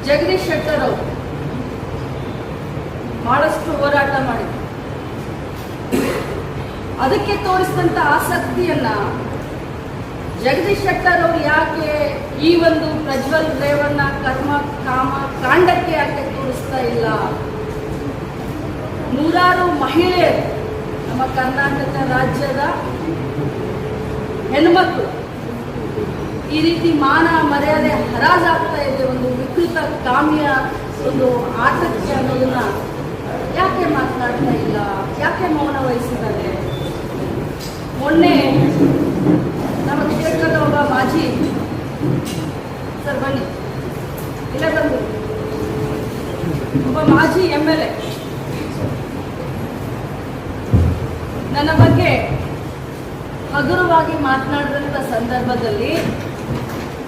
ಜಗದೀಶ್ ಶೆಟ್ಟರ್ ಅವರು ಬಹಳಷ್ಟು ಹೋರಾಟ ಮಾಡಿದ್ರು. ಅದಕ್ಕೆ ತೋರಿಸಿದಂತ ಆಸಕ್ತಿಯನ್ನ ಜಗದೀಶ್ ಶೆಟ್ಟರ್ ಅವರು ಯಾಕೆ ಈ ಒಂದು ಪ್ರಜ್ವಲ್ ರೇವಣ್ಣ ಕರ್ಮ ಕಾಮ ಕಾಂಡಕ್ಕೆ ಯಾಕೆ ತೋರಿಸ್ತಾ ಇಲ್ಲ? ನೂರಾರು ಮಹಿಳೆಯರು ನಮ್ಮ ಕರ್ನಾಟಕ ರಾಜ್ಯದ ಹೆಣ್ಮಕ್ಳು ಈ ರೀತಿ ಮಾನ ಮರ್ಯಾದೆ ಹರಾಜಾಗ್ತಾ ಇದೆ ಒಂದು ವಿಕೃತ ಕಾಮಿಯ ಒಂದು ಆಟಕ್ಕೆ ಅನ್ನೋದನ್ನ ಯಾಕೆ ಮಾತನಾಡ್ತಾ ಇಲ್ಲ? ಯಾಕೆ ಮೌನ ವಹಿಸಿದ್ದಾರೆ? ಮೊನ್ನೆ ನಮ್ಮ ಕ್ಷೇತ್ರದ ಒಬ್ಬ ಮಾಜಿ ಸರ್ ಬನ್ನಿ ಇಲ್ಲೇ ಬಂದು ಒಬ್ಬ ಮಾಜಿ MLA ನನ್ನ ಬಗ್ಗೆ ಹಗುರವಾಗಿ ಮಾತನಾಡಿದಂಥ ಸಂದರ್ಭದಲ್ಲಿ